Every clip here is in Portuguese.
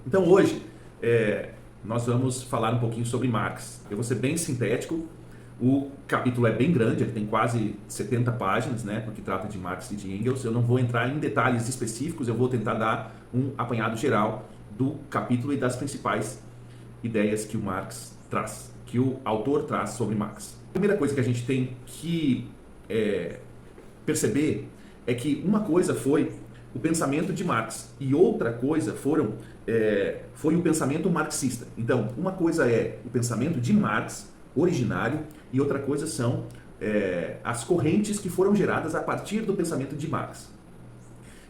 Então hoje nós vamos falar um pouquinho sobre Marx. Eu vou ser bem sintético, o capítulo é bem grande, ele tem quase 70 páginas, né, porque trata de Marx e de Engels. Eu não vou entrar em detalhes específicos, eu vou tentar dar um apanhado geral do capítulo e das principais ideias que o Marx traz, que o autor traz sobre Marx. A primeira coisa que a gente tem que perceber é que uma coisa foi o pensamento de Marx e outra coisa foi o pensamento marxista. Então, uma coisa é o pensamento de Marx, originário, e outra coisa são as correntes que foram geradas a partir do pensamento de Marx.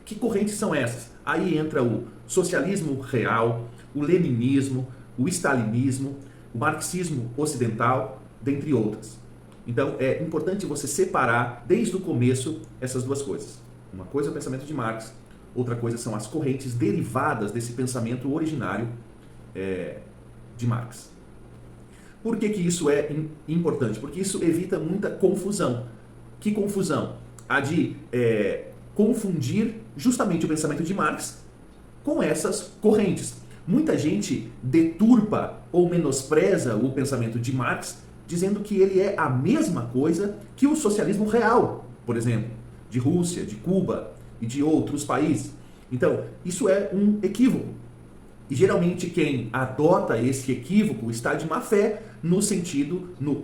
Que correntes são essas? Aí entra o socialismo real, o leninismo, o stalinismo, o marxismo ocidental, dentre outras. Então, é importante você separar desde o começo essas duas coisas. Uma coisa é o pensamento de Marx, outra coisa são as correntes derivadas desse pensamento originário de Marx. Por que isso é importante? Porque isso evita muita confusão. Que confusão? A de confundir justamente o pensamento de Marx com essas correntes. Muita gente deturpa ou menospreza o pensamento de Marx, dizendo que ele é a mesma coisa que o socialismo real, por exemplo, de Rússia, de Cuba e de outros países. Então, isso é um equívoco. E geralmente quem adota esse equívoco está de má fé no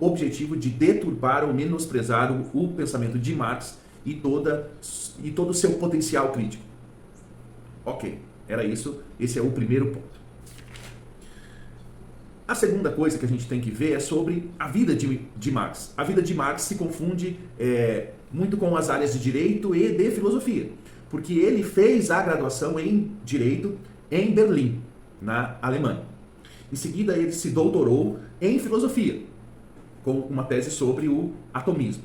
objetivo de deturpar ou menosprezar o pensamento de Marx e todo o seu potencial crítico. Ok, era isso. Esse é o primeiro ponto. A segunda coisa que a gente tem que ver é sobre a vida de Marx. A vida de Marx se confunde muito com as áreas de direito e de filosofia, porque ele fez a graduação em direito em Berlim, na Alemanha. Em seguida, ele se doutorou em filosofia, com uma tese sobre o atomismo,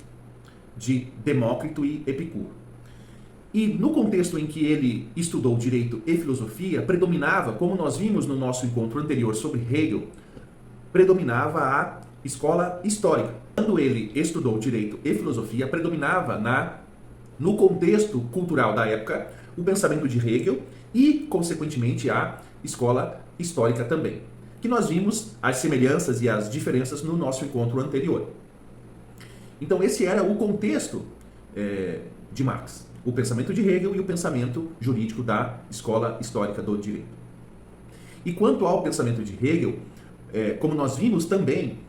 de Demócrito e Epicuro. E no contexto em que ele estudou direito e filosofia, predominava, como nós vimos no nosso encontro anterior sobre Hegel, predominava a escola histórica. Quando ele estudou direito e filosofia, predominava no contexto cultural da época o pensamento de Hegel e, consequentemente, a escola histórica também, que nós vimos as semelhanças e as diferenças no nosso encontro anterior. Então esse era o contexto de Marx, o pensamento de Hegel e o pensamento jurídico da escola histórica do direito. E quanto ao pensamento de Hegel, como nós vimos também,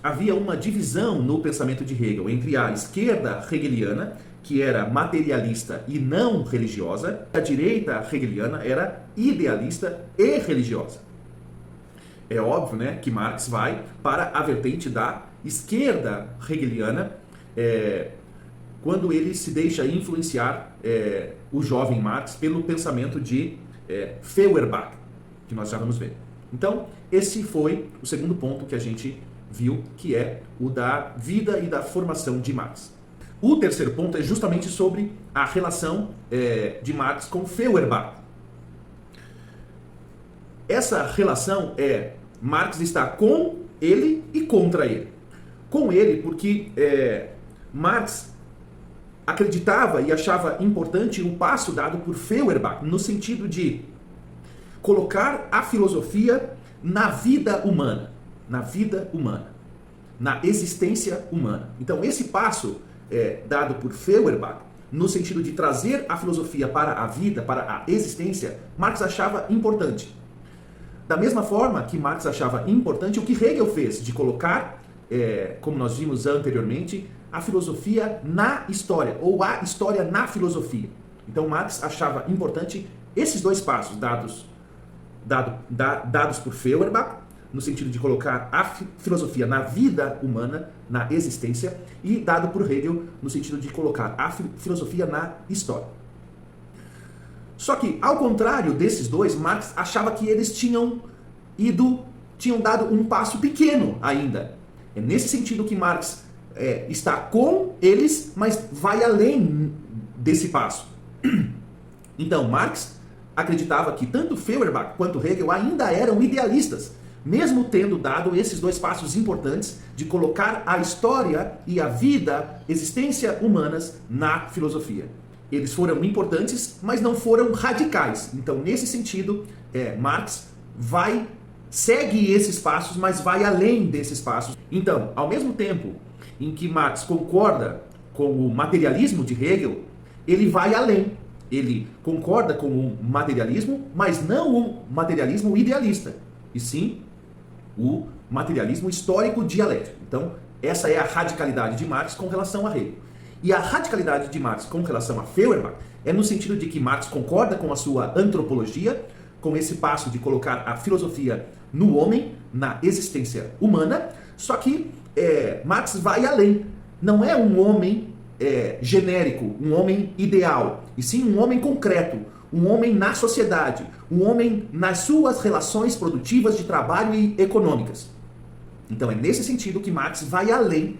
havia uma divisão no pensamento de Hegel entre a esquerda hegeliana, que era materialista e não religiosa, a direita hegeliana era idealista e religiosa. É óbvio, né, que Marx vai para a vertente da esquerda hegeliana, quando ele se deixa influenciar, o jovem Marx, pelo pensamento de Feuerbach, que nós já vamos ver. Então, esse foi o segundo ponto que a gente viu, que é o da vida e da formação de Marx. O terceiro ponto é justamente sobre a relação de Marx com Feuerbach. Essa relação Marx está com ele e contra ele. Com ele porque Marx acreditava e achava importante o passo dado por Feuerbach, no sentido de colocar a filosofia na vida humana, na existência humana. Então esse passo dado por Feuerbach, no sentido de trazer a filosofia para a vida, para a existência, Marx achava importante. Da mesma forma que Marx achava importante o que Hegel fez, de colocar, como nós vimos anteriormente, a filosofia na história, ou a história na filosofia. Então Marx achava importante esses dois passos dados por Feuerbach, no sentido de colocar a filosofia na vida humana, na existência, e dado por Hegel, no sentido de colocar a filosofia na história. Só que, ao contrário desses dois, Marx achava que eles tinham dado um passo pequeno ainda. É nesse sentido que Marx está com eles, mas vai além desse passo. Então, Marx acreditava que tanto Feuerbach quanto Hegel ainda eram idealistas, mesmo tendo dado esses dois passos importantes de colocar a história e a vida, existência humanas na filosofia. Eles foram importantes, mas não foram radicais. Então, nesse sentido, Marx segue esses passos, mas vai além desses passos. Então, ao mesmo tempo em que Marx concorda com o materialismo de Hegel, ele vai além. Ele concorda com o materialismo, mas não o materialismo idealista, e sim o materialismo histórico dialético. Então, essa é a radicalidade de Marx com relação a Hegel. E a radicalidade de Marx com relação a Feuerbach é no sentido de que Marx concorda com a sua antropologia, com esse passo de colocar a filosofia no homem, na existência humana, só que Marx vai além. Não é um homem genérico, um homem ideal, e sim um homem concreto, um homem na sociedade, um homem nas suas relações produtivas de trabalho e econômicas. Então é nesse sentido que Marx vai além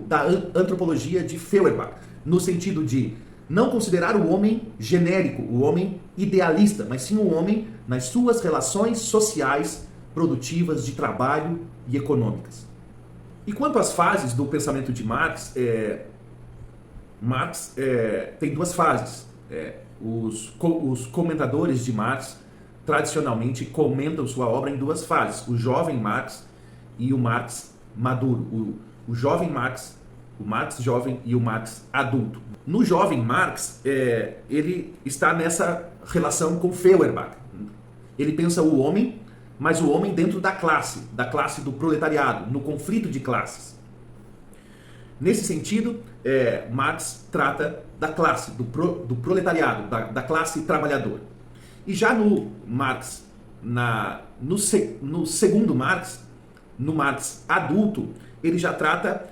da antropologia de Feuerbach, no sentido de não considerar o homem genérico, o homem idealista, mas sim o homem nas suas relações sociais, produtivas, de trabalho e econômicas. E quanto às fases do pensamento de Marx, Marx tem duas fases. Os comentadores de Marx tradicionalmente comentam sua obra em duas fases: o jovem Marx e o Marx maduro, o jovem Marx, o Marx jovem e o Marx adulto. No jovem Marx, ele está nessa relação com Feuerbach. Ele pensa o homem, mas o homem dentro da classe do proletariado, no conflito de classes. Nesse sentido, Marx trata da classe, do proletariado, da classe trabalhadora. E já no Marx, no segundo Marx, no Marx adulto, ele já trata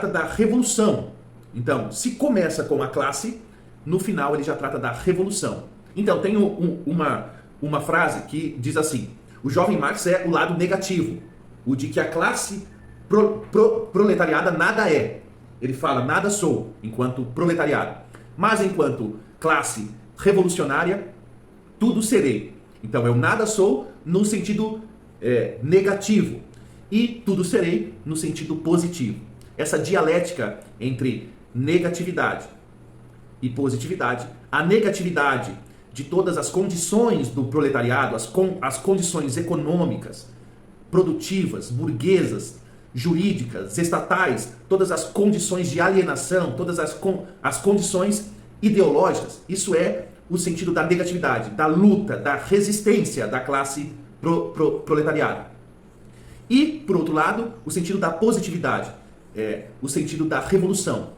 da revolução. Então, se começa com a classe, no final ele já trata da revolução. Então, tem uma frase que diz assim: o jovem Marx é o lado negativo, o de que a classe proletariada nada é. Ele fala, nada sou, enquanto proletariado. Mas enquanto classe revolucionária, tudo serei. Então eu nada sou no sentido negativo e tudo serei no sentido positivo. Essa dialética entre negatividade e positividade, a negatividade de todas as condições do proletariado, as condições econômicas, produtivas, burguesas, jurídicas, estatais, todas as condições de alienação, todas as condições ideológicas. Isso é o sentido da negatividade, da luta, da resistência da classe proletariada. E, por outro lado, o sentido da positividade, o sentido da revolução,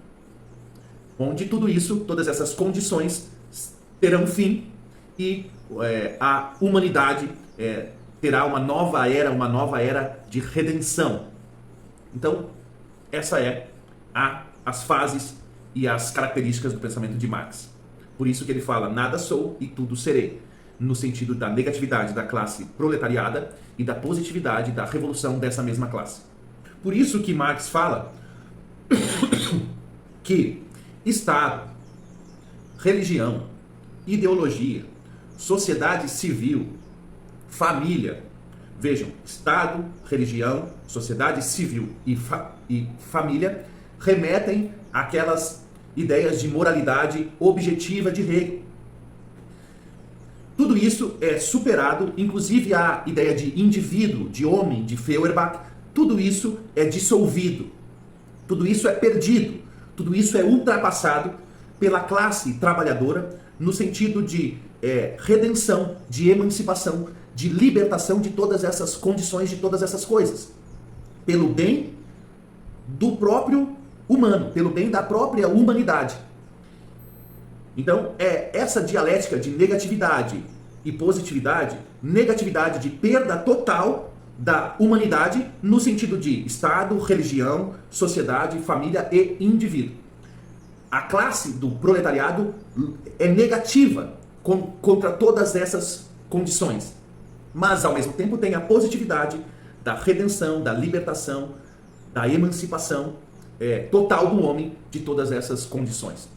onde tudo isso, todas essas condições terão fim e a humanidade terá uma nova era de redenção. Então, essa é as fases e as características do pensamento de Marx. Por isso que ele fala, nada sou e tudo serei, no sentido da negatividade da classe proletariada e da positividade da revolução dessa mesma classe. Por isso que Marx fala que Estado, religião, ideologia, sociedade civil, família, vejam, Estado, religião, sociedade civil e família remetem àquelas ideias de moralidade objetiva de Hegel. Tudo isso é superado, inclusive a ideia de indivíduo, de homem, de Feuerbach, tudo isso é dissolvido, tudo isso é perdido, tudo isso é ultrapassado pela classe trabalhadora no sentido de redenção, de emancipação, de libertação de todas essas condições, de todas essas coisas, pelo bem do próprio humano, pelo bem da própria humanidade. Então, essa dialética de negatividade e positividade, negatividade de perda total da humanidade no sentido de Estado, religião, sociedade, família e indivíduo. A classe do proletariado é negativa contra todas essas condições. Mas, ao mesmo tempo, tem a positividade da redenção, da libertação, da emancipação total do homem de todas essas condições.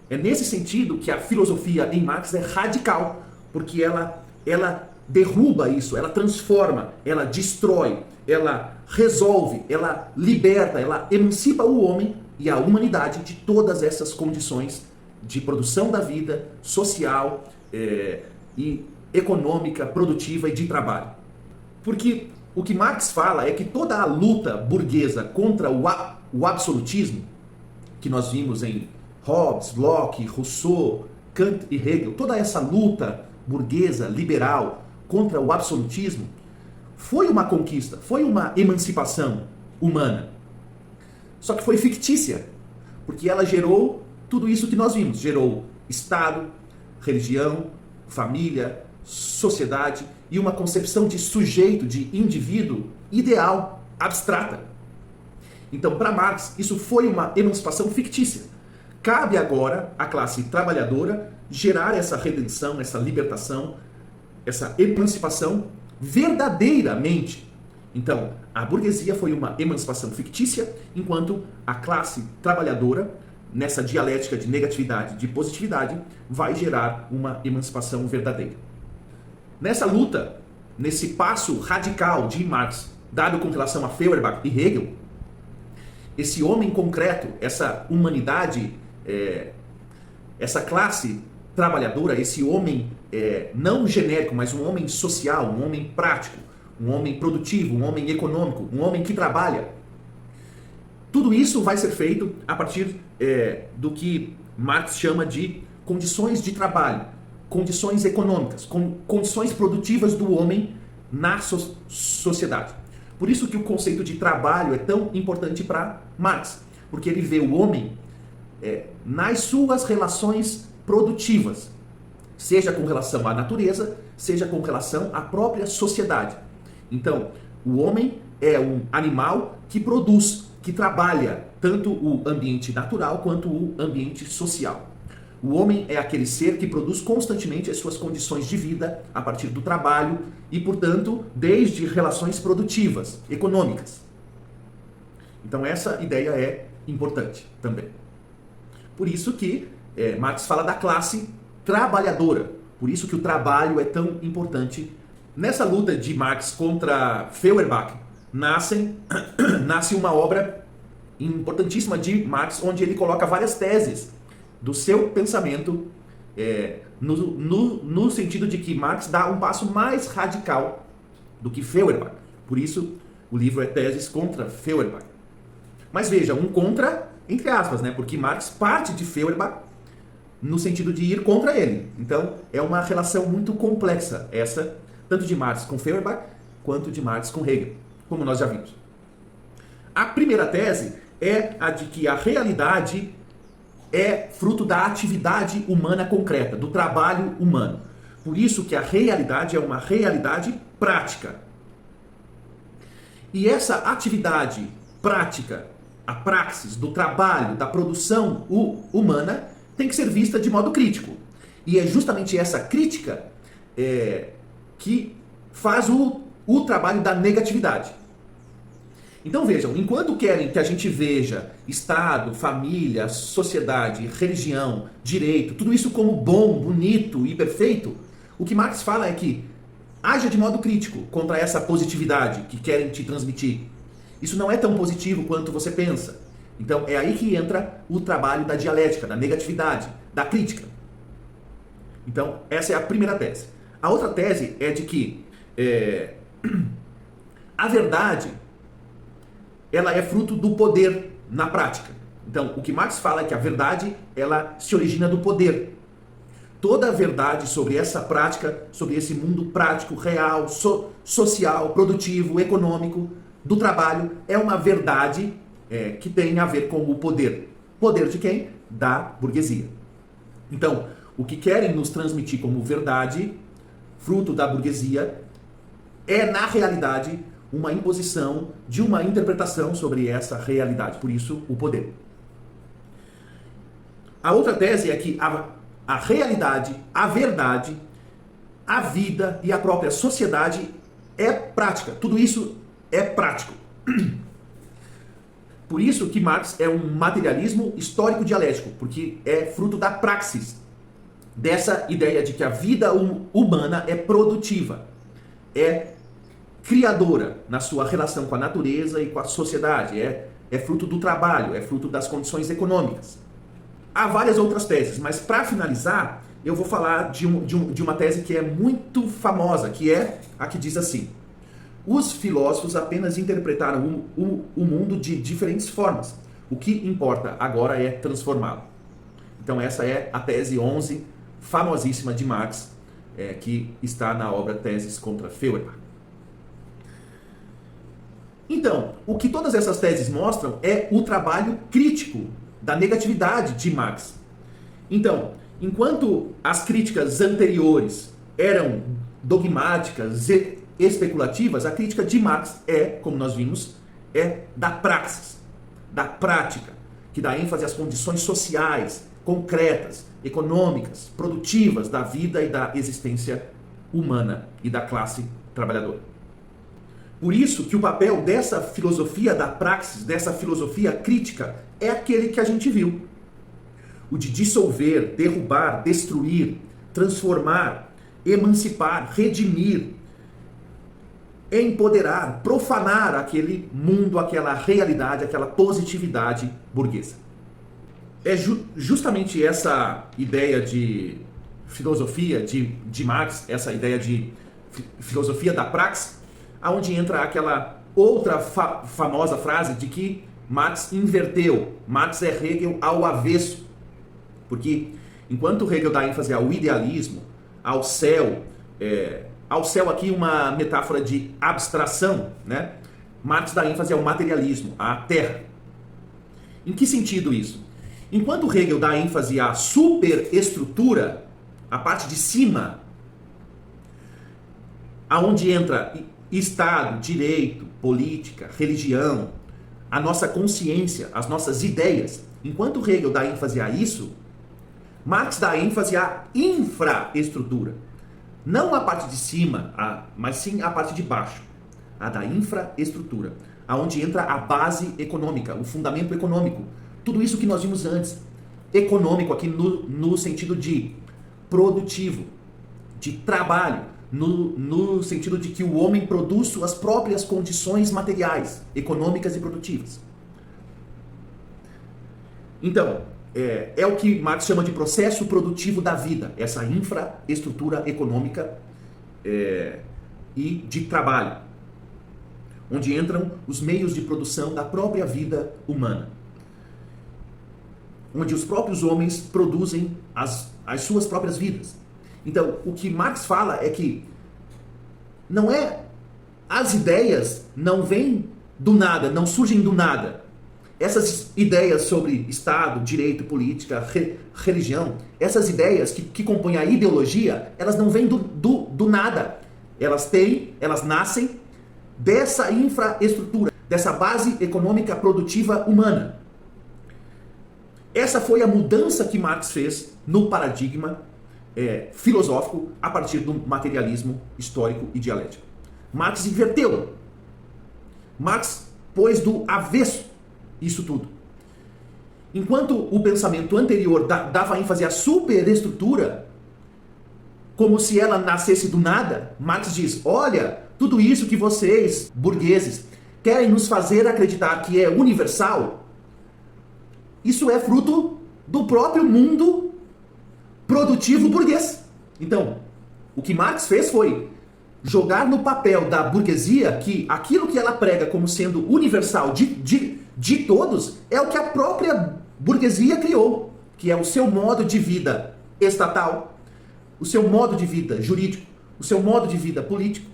É nesse sentido que a filosofia em Marx é radical, porque ela derruba isso, ela transforma, ela destrói, ela resolve, ela liberta, ela emancipa o homem e a humanidade de todas essas condições de produção da vida social, e econômica, produtiva e de trabalho. Porque o que Marx fala é que toda a luta burguesa contra o absolutismo, que nós vimos em Hobbes, Locke, Rousseau, Kant e Hegel, toda essa luta burguesa, liberal, contra o absolutismo, foi uma conquista, foi uma emancipação humana. Só que foi fictícia, porque ela gerou tudo isso que nós vimos. Gerou Estado, religião, família, sociedade e uma concepção de sujeito, de indivíduo ideal, abstrata. Então, para Marx, isso foi uma emancipação fictícia. Cabe agora à classe trabalhadora gerar essa redenção, essa libertação, essa emancipação verdadeiramente. Então, a burguesia foi uma emancipação fictícia, enquanto a classe trabalhadora, nessa dialética de negatividade, de positividade, vai gerar uma emancipação verdadeira. Nessa luta, nesse passo radical de Marx, dado com relação a Feuerbach e Hegel, esse homem concreto, essa humanidade, essa classe trabalhadora, esse homem não genérico, mas um homem social, um homem prático, um homem produtivo, um homem econômico, um homem que trabalha. Tudo isso vai ser feito a partir do que Marx chama de condições de trabalho, condições econômicas, condições produtivas do homem na sociedade. Por isso que o conceito de trabalho é tão importante para Marx, porque ele vê o homem nas suas relações produtivas, seja com relação à natureza, seja com relação à própria sociedade. Então, o homem é um animal que produz, que trabalha tanto o ambiente natural quanto o ambiente social. O homem é aquele ser que produz constantemente as suas condições de vida a partir do trabalho e, portanto, desde relações produtivas, econômicas. Então, essa ideia é importante também. Por isso que Marx fala da classe trabalhadora. Por isso que o trabalho é tão importante. Nessa luta de Marx contra Feuerbach, nasce uma obra importantíssima de Marx, onde ele coloca várias teses do seu pensamento, no sentido de que Marx dá um passo mais radical do que Feuerbach. Por isso, o livro é Teses contra Feuerbach. Mas veja, um contra, entre aspas, né? Porque Marx parte de Feuerbach no sentido de ir contra ele. Então, é uma relação muito complexa essa, tanto de Marx com Feuerbach, quanto de Marx com Hegel, como nós já vimos. A primeira tese é a de que a realidade é fruto da atividade humana concreta, do trabalho humano. Por isso que a realidade é uma realidade prática. E essa atividade prática, a praxis do trabalho, da produção humana, tem que ser vista de modo crítico. E é justamente essa crítica que faz o trabalho da negatividade. Então vejam, enquanto querem que a gente veja Estado, família, sociedade, religião, direito, tudo isso como bom, bonito e perfeito, o que Marx fala é que haja de modo crítico contra essa positividade que querem te transmitir. Isso não é tão positivo quanto você pensa. Então é aí que entra o trabalho da dialética, da negatividade, da crítica. Então essa é a primeira tese. A outra tese é de que a verdade ela é fruto do poder na prática. Então, o que Marx fala é que a verdade, ela se origina do poder. Toda a verdade sobre essa prática, sobre esse mundo prático, real, social, produtivo, econômico, do trabalho, é uma verdade que tem a ver com o poder. Poder de quem? Da burguesia. Então, o que querem nos transmitir como verdade, fruto da burguesia, é, na realidade, uma imposição de uma interpretação sobre essa realidade. Por isso, o poder. A outra tese é que a realidade, a verdade, a vida e a própria sociedade é prática. Tudo isso é prático. Por isso que Marx é um materialismo histórico dialético, porque é fruto da praxis, dessa ideia de que a vida humana é produtiva, é criadora na sua relação com a natureza e com a sociedade, é fruto do trabalho, é fruto das condições econômicas. Há várias outras teses, mas para finalizar, eu vou falar de uma tese que é muito famosa, que é a que diz assim: os filósofos apenas interpretaram o mundo de diferentes formas. O que importa agora é transformá-lo. Então essa é a tese 11, famosíssima de Marx, que está na obra Teses contra Feuerbach. Então, o que todas essas teses mostram é o trabalho crítico da negatividade de Marx. Então, enquanto as críticas anteriores eram dogmáticas e especulativas, a crítica de Marx como nós vimos, é da praxis, da prática, que dá ênfase às condições sociais, concretas, econômicas, produtivas da vida e da existência humana e da classe trabalhadora. Por isso que o papel dessa filosofia da praxis, dessa filosofia crítica, é aquele que a gente viu. O de dissolver, derrubar, destruir, transformar, emancipar, redimir, empoderar, profanar aquele mundo, aquela realidade, aquela positividade burguesa. É justamente essa ideia de filosofia de Marx, essa ideia de filosofia da praxis, aonde entra aquela outra famosa frase de que Marx inverteu, Marx é Hegel ao avesso, porque enquanto Hegel dá ênfase ao idealismo, ao céu aqui uma metáfora de abstração, né? Marx dá ênfase ao materialismo, à terra. Em que sentido isso? Enquanto Hegel dá ênfase à superestrutura, a parte de cima, aonde entra Estado, direito, política, religião, a nossa consciência, as nossas ideias. Enquanto Hegel dá ênfase a isso, Marx dá ênfase à infraestrutura. Não a parte de cima, mas sim a parte de baixo, a da infraestrutura, aonde entra a base econômica, o fundamento econômico. Tudo isso que nós vimos antes. Econômico aqui no sentido de produtivo, de trabalho, no sentido de que o homem produz suas próprias condições materiais, econômicas e produtivas. Então, é o que Marx chama de processo produtivo da vida, essa infraestrutura econômica e de trabalho, onde entram os meios de produção da própria vida humana, onde os próprios homens produzem as suas próprias vidas. Então, o que Marx fala é que as ideias não vêm do nada, não surgem do nada. Essas ideias sobre Estado, direito, política, religião, essas ideias que compõem a ideologia, elas não vêm do nada. Elas nascem dessa infraestrutura, dessa base econômica produtiva humana. Essa foi a mudança que Marx fez no paradigma filosófico a partir do materialismo histórico e dialético. Marx inverteu. Marx pôs do avesso isso tudo. Enquanto o pensamento anterior dava ênfase à superestrutura, como se ela nascesse do nada, Marx diz: olha, tudo isso que vocês, burgueses, querem nos fazer acreditar que é universal, isso é fruto do próprio mundo produtivo burguês. Então, o que Marx fez foi jogar no papel da burguesia que aquilo que ela prega como sendo universal de todos é o que a própria burguesia criou, que é o seu modo de vida estatal, o seu modo de vida jurídico, o seu modo de vida político,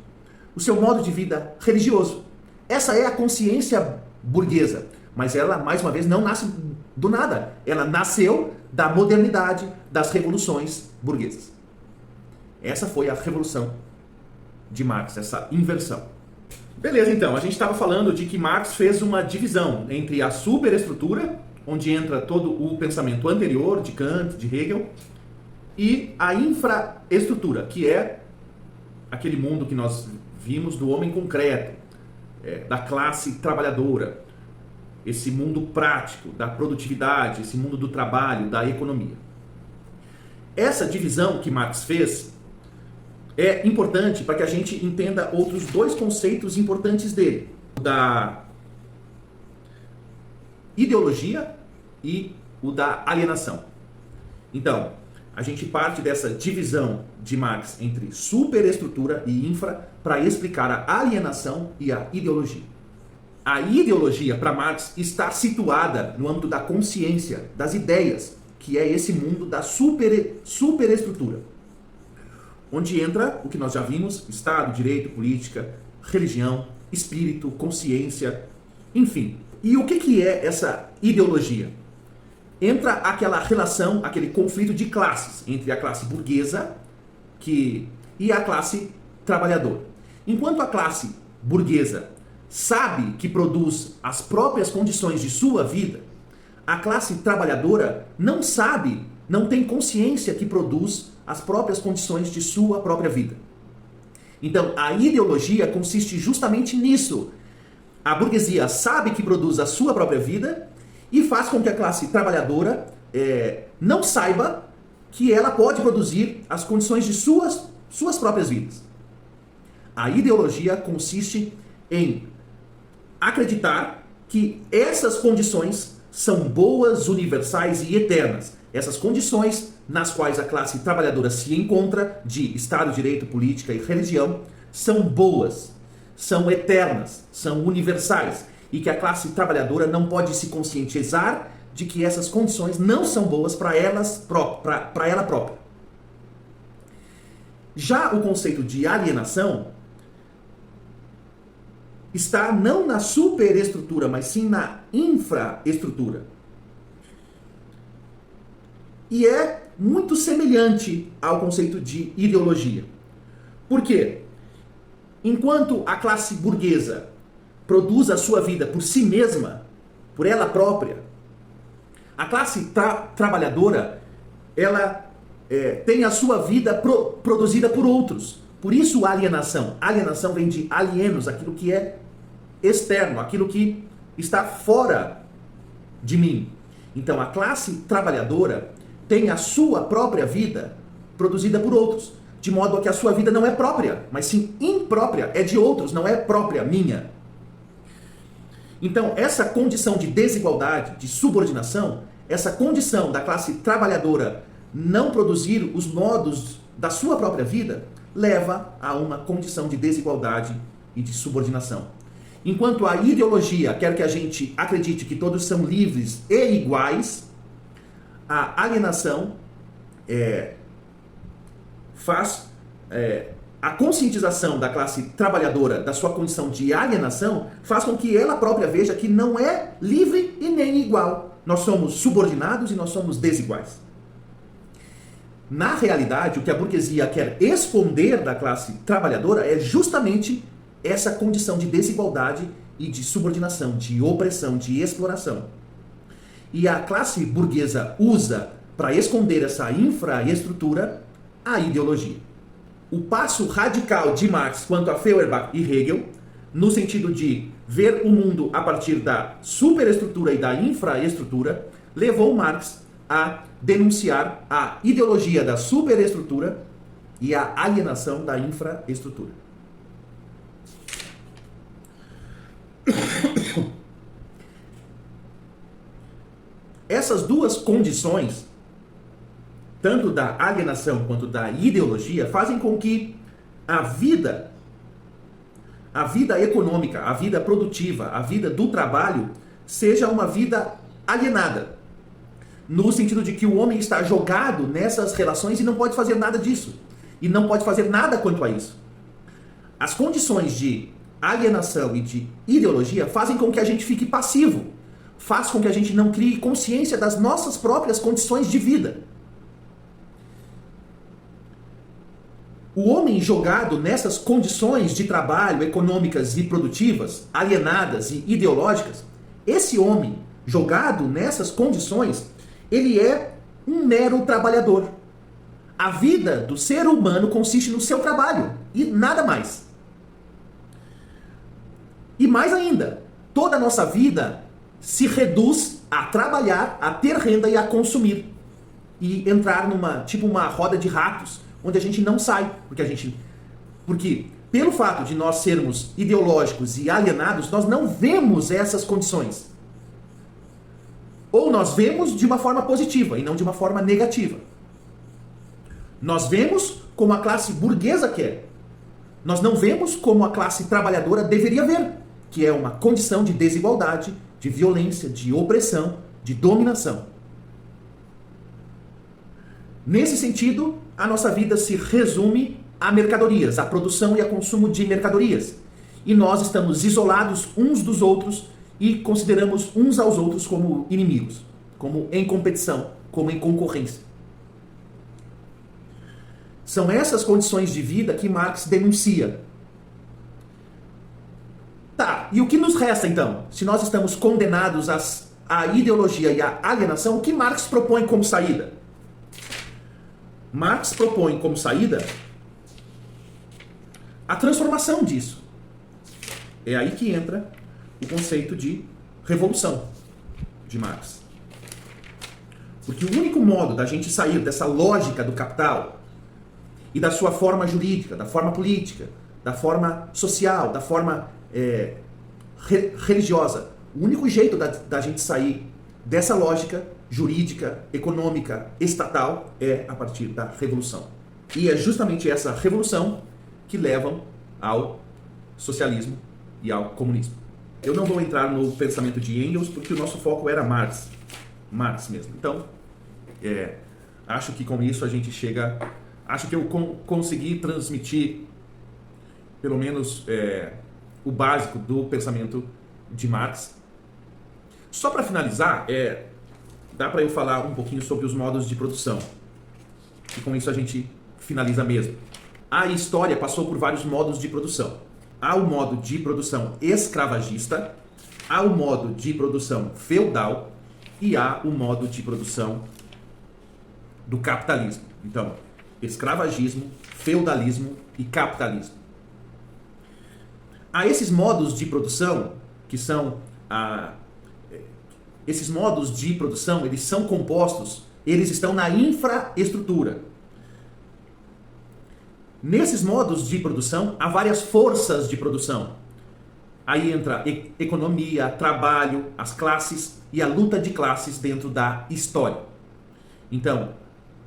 o seu modo de vida religioso. Essa é a consciência burguesa, mas ela, mais uma vez, não nasce do nada. Ela nasceu da modernidade, das revoluções burguesas. Essa foi a revolução de Marx, essa inversão. Beleza, então, a gente estava falando de que Marx fez uma divisão entre a superestrutura, onde entra todo o pensamento anterior de Kant, de Hegel, e a infraestrutura, que é aquele mundo que nós vimos do homem concreto, da classe trabalhadora, esse mundo prático, da produtividade, esse mundo do trabalho, da economia. Essa divisão que Marx fez é importante para que a gente entenda outros dois conceitos importantes dele, o da ideologia e o da alienação. Então, a gente parte dessa divisão de Marx entre superestrutura e infra para explicar a alienação e a ideologia. A ideologia, para Marx, está situada no âmbito da consciência, das ideias, que é esse mundo da superestrutura, onde entra o que nós já vimos: Estado, direito, política, religião, espírito, consciência, enfim. E o que é essa ideologia? Entra aquela relação, aquele conflito de classes entre a classe burguesa e a classe trabalhadora. Enquanto a classe burguesa sabe que produz as próprias condições de sua vida, a classe trabalhadora não sabe, não tem consciência que produz as próprias condições de sua própria vida. Então, a ideologia consiste justamente nisso. A burguesia sabe que produz a sua própria vida e faz com que a classe trabalhadora não saiba que ela pode produzir as condições de suas próprias vidas. A ideologia consiste em acreditar que essas condições são boas, universais e eternas. Essas condições nas quais a classe trabalhadora se encontra, de Estado, direito, política e religião, são boas, são eternas, são universais, e que a classe trabalhadora não pode se conscientizar de que essas condições não são boas para ela própria. Já o conceito de alienação está não na superestrutura, mas sim na infraestrutura. E é muito semelhante ao conceito de ideologia. Por quê? Enquanto a classe burguesa produz a sua vida por si mesma, por ela própria, a classe trabalhadora, ela tem a sua vida produzida por outros. Por isso alienação. Alienação vem de alienos, aquilo que é externo, aquilo que está fora de mim. Então a classe trabalhadora tem a sua própria vida produzida por outros, de modo que a sua vida não é própria, mas sim imprópria, é de outros, não é própria, minha. Então essa condição de desigualdade, de subordinação, essa condição da classe trabalhadora não produzir os modos da sua própria vida, leva a uma condição de desigualdade e de subordinação. Enquanto a ideologia quer que a gente acredite que todos são livres e iguais, a alienação faz a conscientização da classe trabalhadora da sua condição de alienação, faz com que ela própria veja que não é livre e nem igual. Nós somos subordinados e nós somos desiguais. Na realidade, o que a burguesia quer esconder da classe trabalhadora é justamente essa condição de desigualdade e de subordinação, de opressão, de exploração. E a classe burguesa usa para esconder essa infraestrutura a ideologia. O passo radical de Marx quanto a Feuerbach e Hegel, no sentido de ver o mundo a partir da superestrutura e da infraestrutura, levou Marx a denunciar a ideologia da superestrutura e a alienação da infraestrutura. Essas duas condições, tanto da alienação quanto da ideologia, fazem com que a vida econômica, a vida produtiva, a vida do trabalho, seja uma vida alienada. No sentido de que o homem está jogado nessas relações e não pode fazer nada disso. E não pode fazer nada quanto a isso. As condições de alienação e de ideologia fazem com que a gente fique passivo. Faz com que a gente não crie consciência das nossas próprias condições de vida. O homem jogado nessas condições de trabalho econômicas e produtivas, alienadas e ideológicas, esse homem jogado nessas condições, ele é um mero trabalhador. A vida do ser humano consiste no seu trabalho e nada mais. E mais ainda, toda a nossa vida se reduz a trabalhar, a ter renda e a consumir. E entrar uma roda de ratos, onde a gente não sai. Porque pelo fato de nós sermos ideológicos e alienados, nós não vemos essas condições. Ou nós vemos de uma forma positiva e não de uma forma negativa. Nós vemos como a classe burguesa quer. Nós não vemos como a classe trabalhadora deveria ver, que é uma condição de desigualdade, de violência, de opressão, de dominação. Nesse sentido, a nossa vida se resume a mercadorias, a produção e a consumo de mercadorias. E nós estamos isolados uns dos outros e consideramos uns aos outros como inimigos, como em competição, como em concorrência. São essas condições de vida que Marx denuncia. Tá, e o que nos resta então? Se nós estamos condenados à ideologia e à alienação, o que Marx propõe como saída? Marx propõe como saída a transformação disso. É aí que entra o conceito de revolução de Marx. Porque o único modo da gente sair dessa lógica do capital e da sua forma jurídica, da forma política, da forma social, da forma religiosa, o único jeito da gente sair dessa lógica jurídica, econômica, estatal é a partir da revolução. E é justamente essa revolução que leva ao socialismo e ao comunismo. Eu não vou entrar no pensamento de Engels porque o nosso foco era Marx mesmo. Então, acho que com isso a gente chega... Acho que eu consegui transmitir pelo menos o básico do pensamento de Marx. Só para finalizar, dá para eu falar um pouquinho sobre os modos de produção. E com isso a gente finaliza mesmo. A história passou por vários modos de produção. Há o modo de produção escravagista, há o modo de produção feudal e há o modo de produção do capitalismo. Então, escravagismo, feudalismo e capitalismo. Há esses modos de produção que são... Esses modos de produção, eles são compostos, eles estão na infraestrutura. Nesses modos de produção, há várias forças de produção. Aí entra economia, trabalho, as classes e a luta de classes dentro da história. Então,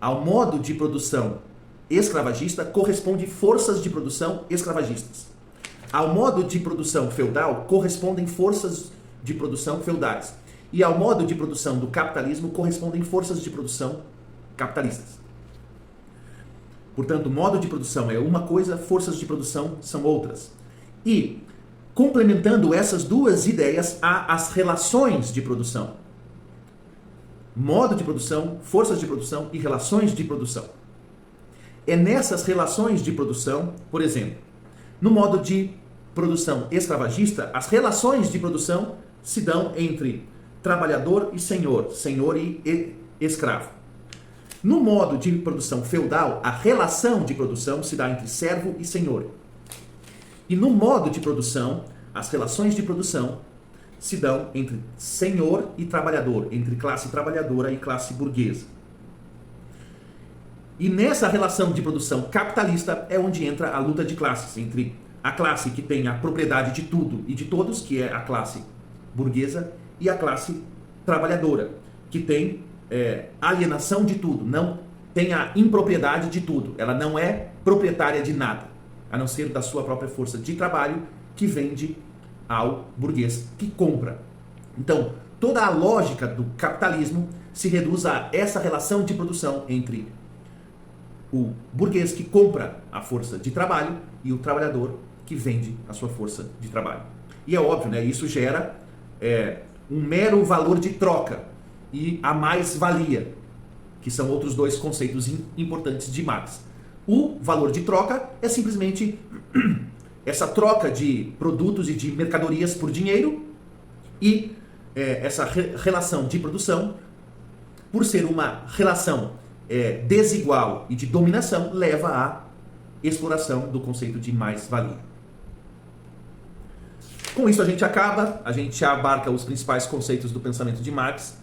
ao modo de produção escravagista corresponde forças de produção escravagistas. Ao modo de produção feudal correspondem forças de produção feudais. E ao modo de produção do capitalismo correspondem forças de produção capitalistas. Portanto, o modo de produção é uma coisa, forças de produção são outras. E, complementando essas duas ideias, há as relações de produção. Modo de produção, forças de produção e relações de produção. É nessas relações de produção, por exemplo, no modo de produção escravagista, as relações de produção se dão entre trabalhador e senhor, senhor e escravo. No modo de produção feudal, a relação de produção se dá entre servo e senhor. E no modo de produção, as relações de produção se dão entre senhor e trabalhador, entre classe trabalhadora e classe burguesa. E nessa relação de produção capitalista é onde entra a luta de classes, entre a classe que tem a propriedade de tudo e de todos, que é a classe burguesa, e a classe trabalhadora, que tem alienação de tudo, não tem a impropriedade de tudo. Ela não é proprietária de nada, a não ser da sua própria força de trabalho, que vende ao burguês que compra. Então, toda a lógica do capitalismo se reduz a essa relação de produção entre o burguês que compra a força de trabalho e o trabalhador que vende a sua força de trabalho. E é óbvio, né? Isso gera um mero valor de troca e a mais-valia, que são outros dois conceitos importantes de Marx. O valor de troca é simplesmente essa troca de produtos e de mercadorias por dinheiro, e essa relação de produção, por ser uma relação desigual e de dominação, leva à exploração do conceito de mais-valia. Com isso a gente abarca os principais conceitos do pensamento de Marx.